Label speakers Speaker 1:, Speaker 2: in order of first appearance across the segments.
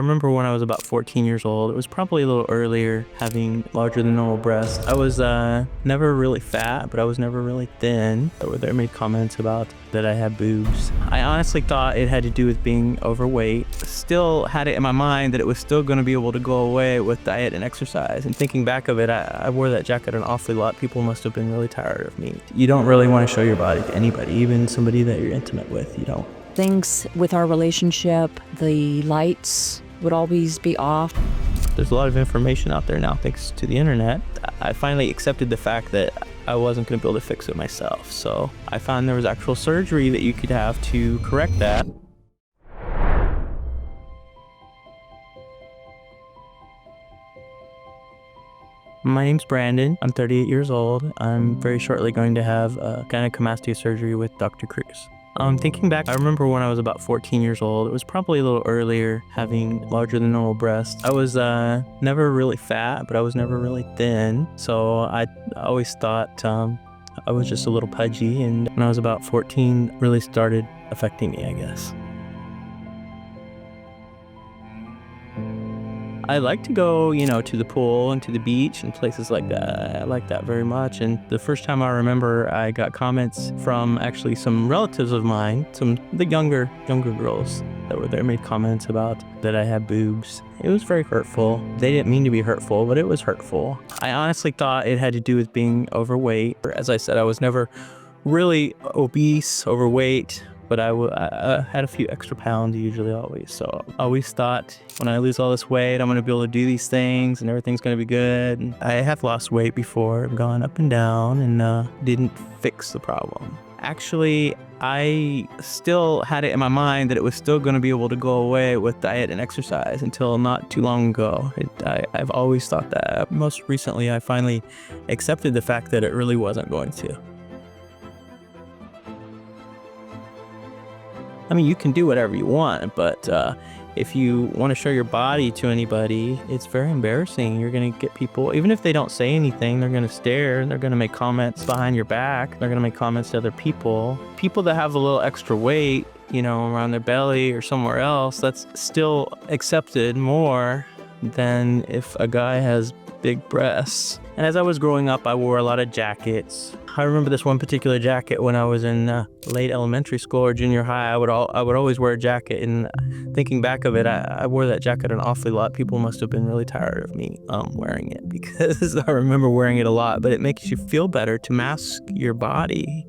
Speaker 1: remember when I was about 14 years old, it was probably a little earlier, having larger than normal breasts. I was never really fat, but I was never really thin. They made comments about that I had boobs. I honestly thought it had to do with being overweight. Still had it in my mind that it was still going to be able to go away with diet and exercise. And thinking back of it, I wore that jacket an awfully lot. People must have been really tired of me. You don't really want to show your body to anybody, even somebody that you're intimate with. You don't.
Speaker 2: Things with our relationship, the lights would always be off.
Speaker 1: There's a lot of information out there now thanks to the internet. I finally accepted the fact that I wasn't going to be able to fix it myself. So I found there was actual surgery that you could have to correct that. My name's Brandon. I'm 38 years old. I'm very shortly going to have gynecomastia surgery with Dr. Cruz. Thinking back, I remember when I was about 14 years old, it was probably a little earlier, having larger than normal breasts. I was never really fat, but I was never really thin. So I always thought I was just a little pudgy, and when I was about 14, really started affecting me, I guess. I like to go, to the pool and to the beach and places like that. I like that very much. And the first time I remember, I got comments from actually some relatives of mine, the younger girls that were there made comments about that I had boobs. It was very hurtful. They didn't mean to be hurtful, but it was hurtful. I honestly thought it had to do with being overweight. As I said, I was never really obese, overweight, but I had a few extra pounds usually always. So I always thought when I lose all this weight, I'm gonna be able to do these things and everything's gonna be good. And I have lost weight before, I've gone up and down and didn't fix the problem. Actually, I still had it in my mind that it was still gonna be able to go away with diet and exercise until not too long ago. I've always thought that. Most recently, I finally accepted the fact that it really wasn't going to. I mean, you can do whatever you want, but if you want to show your body to anybody, it's very embarrassing. You're going to get people, even if they don't say anything, they're going to stare and they're going to make comments behind your back. They're going to make comments to other people. People that have a little extra weight, around their belly or somewhere else, that's still accepted more than if a guy has big breasts. And as I was growing up, I wore a lot of jackets. I remember this one particular jacket when I was in late elementary school or junior high. I would always wear a jacket, and thinking back of it, I wore that jacket an awfully lot. People must have been really tired of me wearing it, because I remember wearing it a lot. But it makes you feel better to mask your body.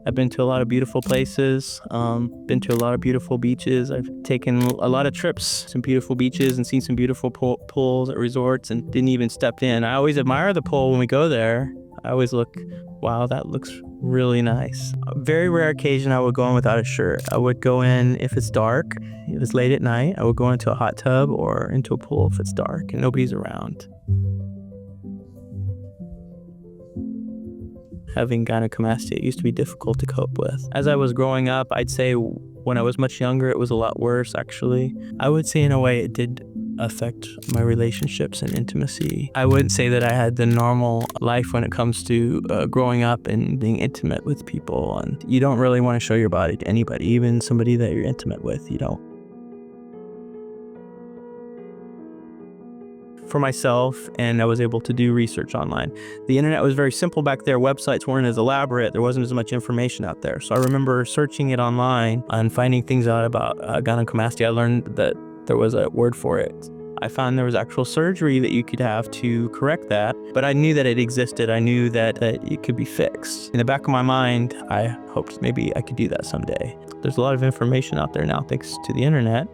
Speaker 1: I've been to a lot of beautiful places, been to a lot of beautiful beaches. I've taken a lot of trips to beautiful beaches and seen some beautiful pools at resorts and didn't even step in. I always admire the pool when we go there. I always look, wow, that looks really nice. A very rare occasion I would go in without a shirt. I would go in if it's dark, if it's late at night. I would go into a hot tub or into a pool if it's dark and nobody's around. Having gynecomastia, it used to be difficult to cope with. As I was growing up, I'd say when I was much younger, it was a lot worse, actually. I would say in a way it did affect my relationships and intimacy. I wouldn't say that I had the normal life when it comes to growing up and being intimate with people. And you don't really want to show your body to anybody, even somebody that you're intimate with, you don't. For myself, and I was able to do research online. The internet was very simple back there. Websites weren't as elaborate. There wasn't as much information out there. So I remember searching it online and finding things out about gynecomastia. I learned that there was a word for it. I found there was actual surgery that you could have to correct that, but I knew that it existed. I knew that it could be fixed. In the back of my mind, I hoped maybe I could do that someday. There's a lot of information out there now thanks to the internet.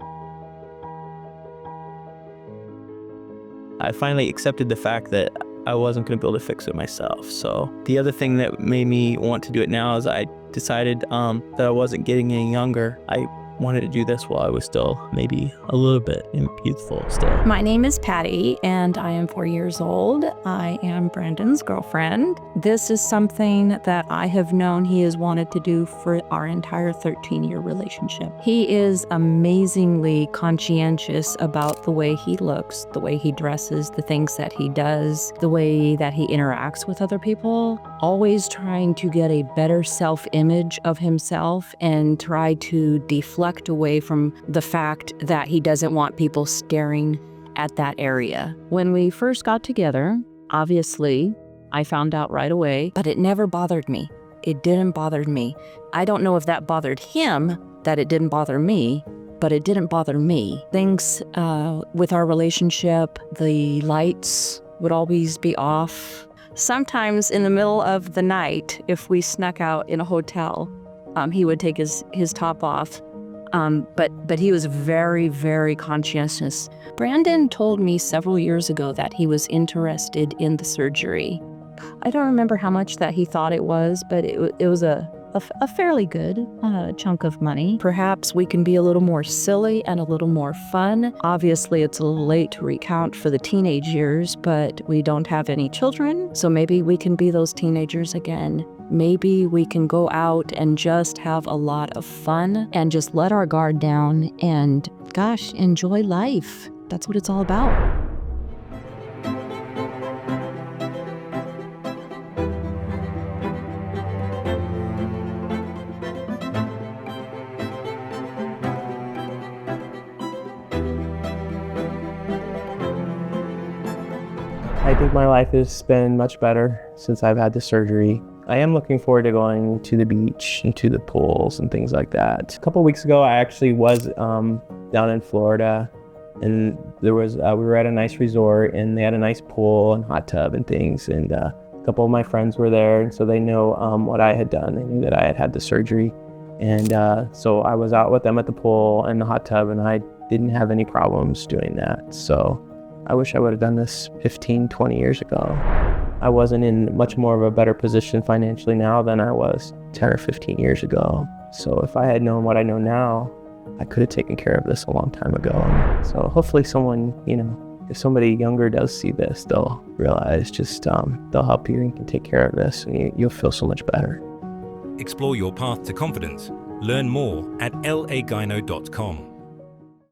Speaker 1: I finally accepted the fact that I wasn't going to be able to fix it myself. So the other thing that made me want to do it now is I decided that I wasn't getting any younger. I wanted to do this while I was still maybe a little bit youthful still.
Speaker 2: My name is Patty, and I am 4 years old. I am Brandon's girlfriend. This is something that I have known he has wanted to do for our entire 13-year relationship. He is amazingly conscientious about the way he looks, the way he dresses, the things that he does, the way that he interacts with other people, always trying to get a better self-image of himself and try to deflect away from the fact that he doesn't want people staring at that area. When we first got together, obviously, I found out right away, but it never bothered me. It didn't bother me. I don't know if that bothered him, that it didn't bother me, but it didn't bother me. Things with our relationship, the lights would always be off. Sometimes in the middle of the night, if we snuck out in a hotel, he would take his top off. But he was very, very conscientious. Brandon told me several years ago that he was interested in the surgery. I don't remember how much that he thought it was, but it was a fairly good chunk of money. Perhaps we can be a little more silly and a little more fun. Obviously, it's a little late to recount for the teenage years, but we don't have any children, so maybe we can be those teenagers again. Maybe we can go out and just have a lot of fun and just let our guard down and, gosh, enjoy life. That's what it's all about.
Speaker 1: I think my life has been much better since I've had the surgery. I am looking forward to going to the beach and to the pools and things like that. A couple of weeks ago, I actually was down in Florida, and there was we were at a nice resort, and they had a nice pool and hot tub and things. And a couple of my friends were there, and so they know what I had done. They knew that I had had the surgery, and so I was out with them at the pool and the hot tub, and I didn't have any problems doing that. So I wish I would have done this 15, 20 years ago. I wasn't in much more of a better position financially now than I was 10 or 15 years ago. So if I had known what I know now, I could have taken care of this a long time ago. So hopefully someone, if somebody younger does see this, they'll realize they'll help you and can take care of this, and you'll feel so much better.
Speaker 3: Explore your path to confidence. Learn more at lagyno.com.